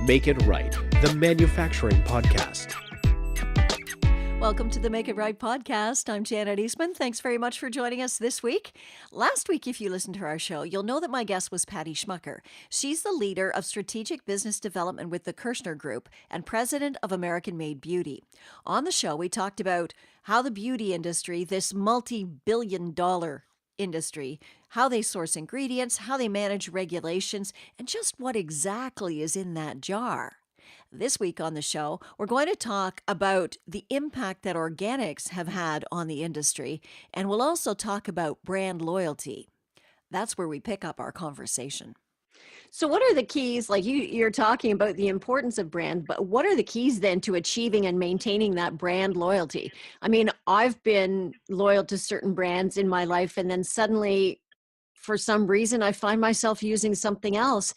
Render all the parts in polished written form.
Make It Right, the manufacturing podcast. Welcome to the Make It Right podcast. I'm Janet Eastman. Thanks very much for joining us this week. Last week, if you listened to our show, you'll know that my guest was Patty Schmucker. She's the leader of strategic business development with the Kirshner Group and president of American Made Beauty. On the show, we talked about how the beauty industry, this multi-billion-dollar industry, how they source ingredients, how they manage regulations, and just what exactly is in that jar. This week on the show, we're going to talk about the impact that organics have had on the industry, and we'll also talk about brand loyalty. That's where we pick up our conversation. So what are the keys? Like you're talking about the importance of brand, but what are the keys then to achieving and maintaining that brand loyalty? I mean, I've been loyal to certain brands in my life, and then suddenly, for some reason, I find myself using something else.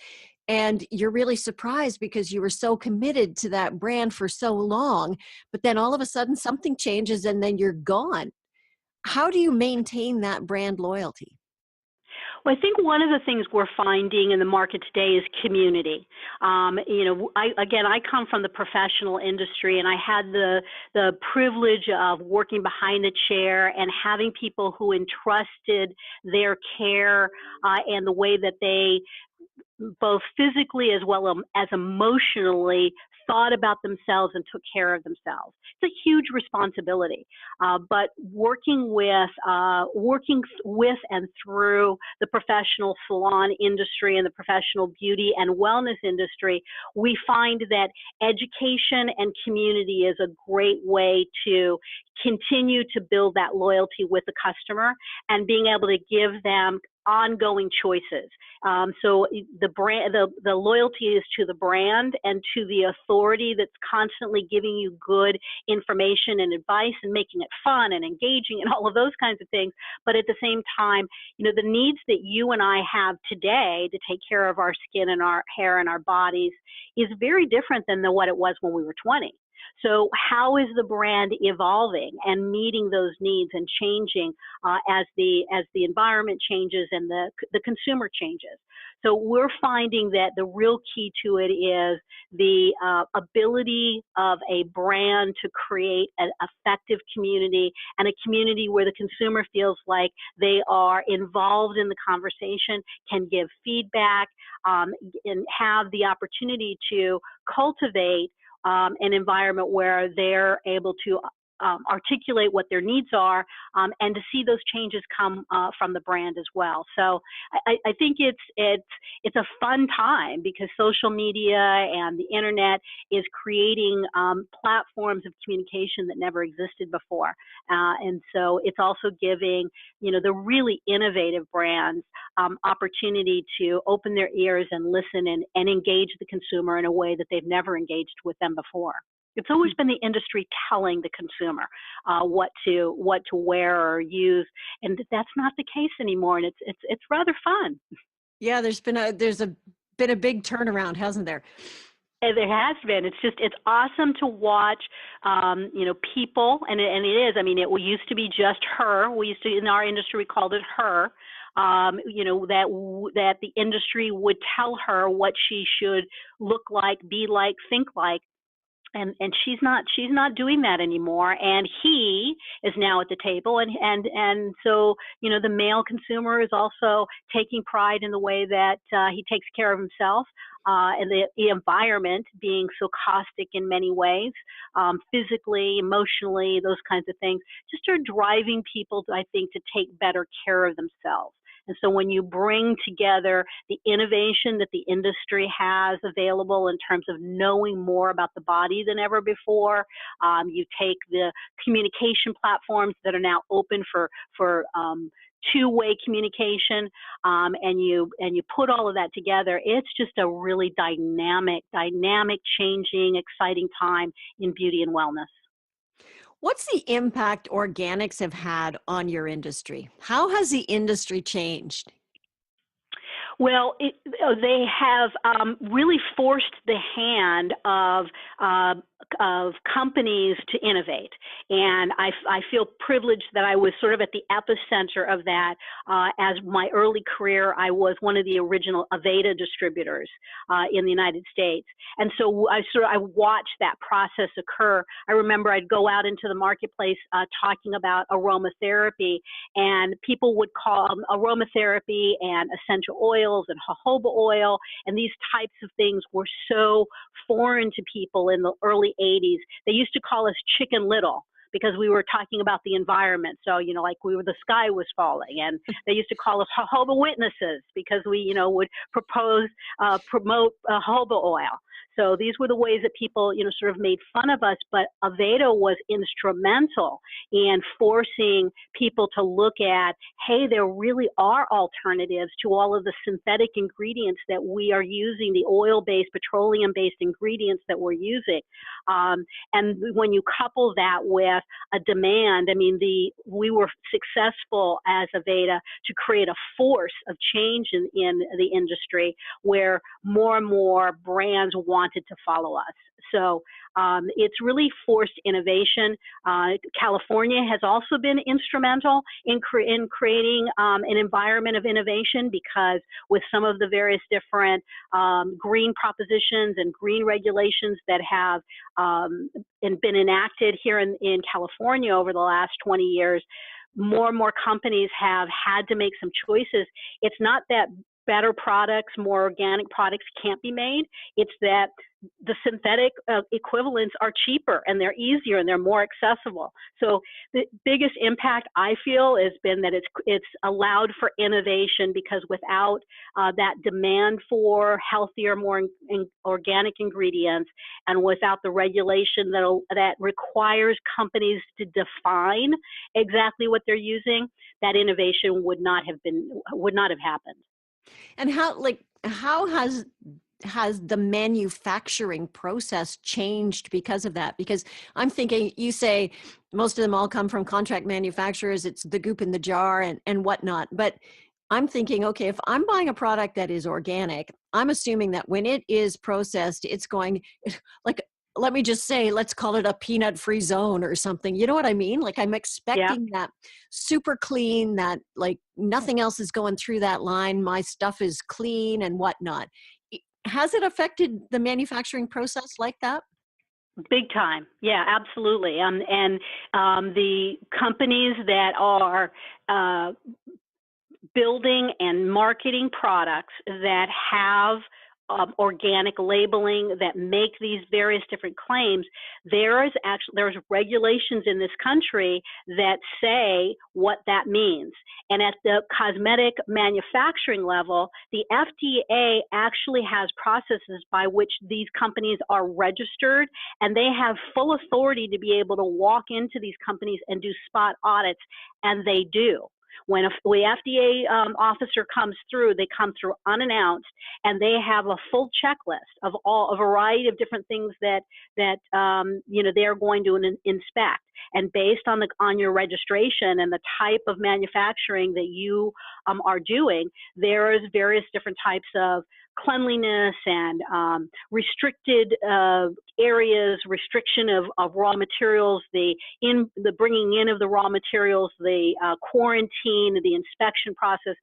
And you're really surprised because you were so committed to that brand for so long, but then all of a sudden something changes and then you're gone. How do you maintain that brand loyalty? Well, I think one of the things we're finding in the market today is community. I come from the professional industry, and I had the privilege of working behind the chair and having people who entrusted their care and the way that they both physically as well as emotionally thought about themselves and took care of themselves. It's a huge responsibility, but working with and through the professional salon industry and the professional beauty and wellness industry, we find that education and community is a great way to continue to build that loyalty with the customer and being able to give them ongoing choices. So the loyalty is to the brand and to the authority that's constantly giving you good information and advice and making it fun and engaging and all of those kinds of things. But at the same time, the needs that you and I have today to take care of our skin and our hair and our bodies is very different than what it was when we were 20. So how is the brand evolving and meeting those needs and changing as the environment changes and the consumer changes? So we're finding that the real key to it is the ability of a brand to create an effective community and a community where the consumer feels like they are involved in the conversation, can give feedback, and have the opportunity to cultivate an environment where they're able to articulate what their needs are and to see those changes come from the brand as well. So I think it's a fun time because social media and the internet is creating platforms of communication that never existed before. And so it's also giving, the really innovative brands opportunity to open their ears and listen and engage the consumer in a way that they've never engaged with them before. It's always been the industry telling the consumer what to wear or use, and that's not the case anymore. And it's rather fun. Yeah, there's been a big turnaround, hasn't there? There has been. It's awesome to watch, people, and it is. I mean, it used to be just her. We used to, in our industry, we called it her. That the industry would tell her what she should look like, be like, think like. And she's not doing that anymore. And he is now at the table. And so, the male consumer is also taking pride in the way that he takes care of himself, and the environment being so caustic in many ways, physically, emotionally, those kinds of things, just are driving people, I think, to take better care of themselves. And so when you bring together the innovation that the industry has available in terms of knowing more about the body than ever before, you take the communication platforms that are now open for two-way communication, and you put all of that together, it's just a really dynamic, changing, exciting time in beauty and wellness. What's the impact organics have had on your industry? How has the industry changed? Well, they have really forced the hand uh, of companies to innovate, and I feel privileged that I was sort of at the epicenter of that. As my early career, I was one of the original Aveda distributors in the United States, and so I watched that process occur. I remember I'd go out into the marketplace talking about aromatherapy, and people would call aromatherapy and essential oils and jojoba oil, and these types of things were so foreign to people in the early 80s. They used to call us Chicken Little because we were talking about the environment. So, like the sky was falling, and they used to call us jojoba witnesses because we, would promote jojoba oil. So these were the ways that people, sort of made fun of us, but Aveda was instrumental in forcing people to look at, hey, there really are alternatives to all of the synthetic ingredients that we are using, the oil-based, petroleum-based ingredients that we're using. And when you couple that with a demand, we were successful as Aveda to create a force of change in the industry where more and more brands wanted to follow us. So it's really forced innovation. California has also been instrumental in creating an environment of innovation, because with some of the various different green propositions and green regulations that have been enacted here in California over the last 20 years, more and more companies have had to make some choices. It's not that better products, more organic products can't be made. It's that the synthetic equivalents are cheaper and they're easier and they're more accessible. So the biggest impact I feel has been that it's allowed for innovation, because without that demand for healthier, more organic ingredients, and without the regulation that requires companies to define exactly what they're using, that innovation would not have happened. And how has the manufacturing process changed because of that? Because I'm thinking, you say most of them all come from contract manufacturers, it's the goop in the jar and whatnot. But I'm thinking, okay, if I'm buying a product that is organic, I'm assuming that when it is processed, it's going, like, let me just say, let's call it a peanut-free zone or something. You know what I mean? Like, I'm expecting that super clean, that like nothing else is going through that line. My stuff is clean and whatnot. Has it affected the manufacturing process like that? Big time. Yeah, absolutely. And the companies that are building and marketing products that have organic labeling, that make these various different claims, there's regulations in this country that say what that means. And at the cosmetic manufacturing level, the FDA actually has processes by which these companies are registered, and they have full authority to be able to walk into these companies and do spot audits, and they do. When a FDA officer comes through, they come through unannounced, and they have a full checklist of a variety of different things that they're going to inspect. And based on your registration and the type of manufacturing that you are doing, there is various different types of cleanliness and restricted areas, restriction of raw materials, the bringing in of the raw materials, the quarantine, the inspection process.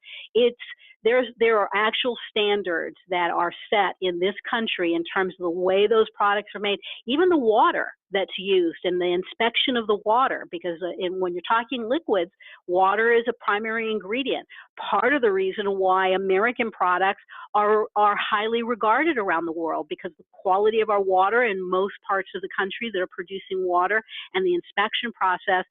There are actual standards that are set in this country in terms of the way those products are made, even the water that's used and the inspection of the water, because when you're talking liquids, water is a primary ingredient. Part of the reason why American products are highly regarded around the world, because the quality of our water in most parts of the country that are producing water, and the inspection process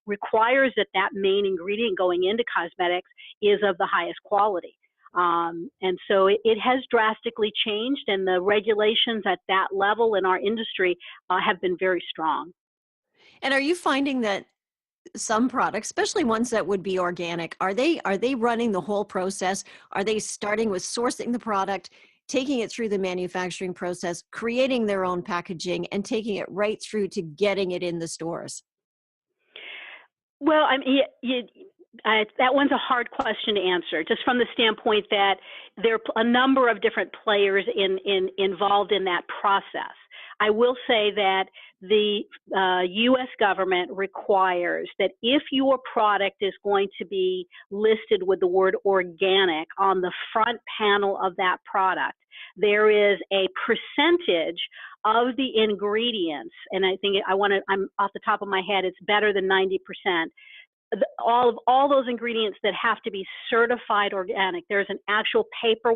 requires that main ingredient going into cosmetics is of the highest quality. And so it has drastically changed, and the regulations at that level in our industry have been very strong. And are you finding that some products, especially ones that would be organic, are they running the whole process? Are they starting with sourcing the product, taking it through the manufacturing process, creating their own packaging, and taking it right through to getting it in the stores? Well, That one's a hard question to answer, just from the standpoint that there are a number of different players involved in that process. I will say that the U.S. government requires that if your product is going to be listed with the word organic on the front panel of that product, there is a percentage of the ingredients, and I think I'm off the top of my head, it's better than 90%. All those ingredients that have to be certified organic. There's an actual paper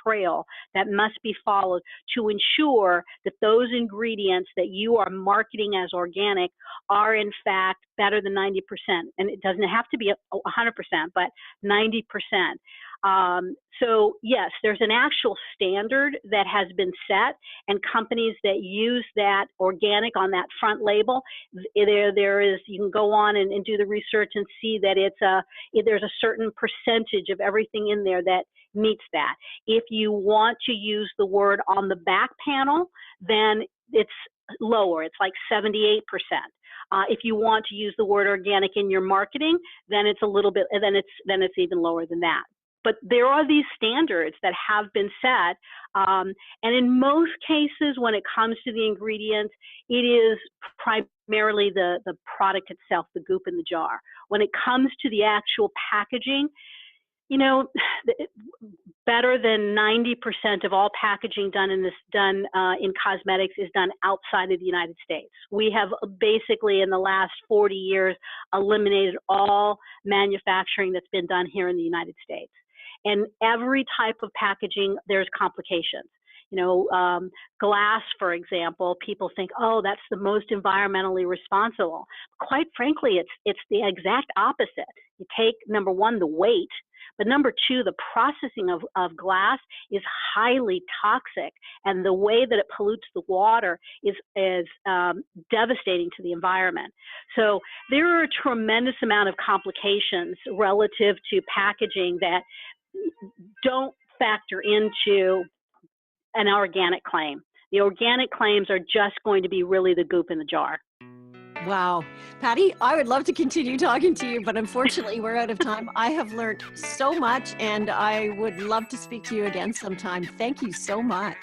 trail that must be followed to ensure that those ingredients that you are marketing as organic are in fact better than 90%. And it doesn't have to be 100%, but 90%. So yes, there's an actual standard that has been set, and companies that use that organic on that front label, there is, you can go on and do the research and see that there's a certain percentage of everything in there that meets that. If you want to use the word on the back panel, then it's lower. It's like 78%. If you want to use the word organic in your marketing, then it's a little bit, then it's even lower than that. But there are these standards that have been set, and in most cases, when it comes to the ingredients, it is primarily the product itself, the goop in the jar. When it comes to the actual packaging, you know, better than 90% of all packaging done in cosmetics is done outside of the United States. We have basically in the last 40 years eliminated all manufacturing that's been done here in the United States. And every type of packaging, there's complications. You know, glass, for example, people think, oh, that's the most environmentally responsible. Quite frankly, it's the exact opposite. You take, number one, the weight, but number two, the processing of glass is highly toxic, and the way that it pollutes the water is devastating to the environment. So there are a tremendous amount of complications relative to packaging that don't factor into an organic claim. The organic claims are just going to be really the goop in the jar. Wow. Patty, I would love to continue talking to you, but unfortunately we're out of time. I have learned so much, and I would love to speak to you again sometime. Thank you so much.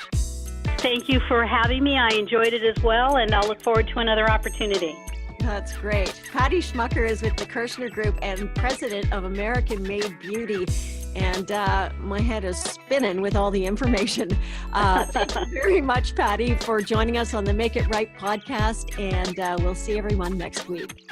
Thank you for having me. I enjoyed it as well, and I'll look forward to another opportunity. That's great. Patty Schmucker is with the Kirshner Group and president of American Made Beauty. And my head is spinning with all the information. Thank you very much, Patty, for joining us on the Make It Right podcast. And we'll see everyone next week.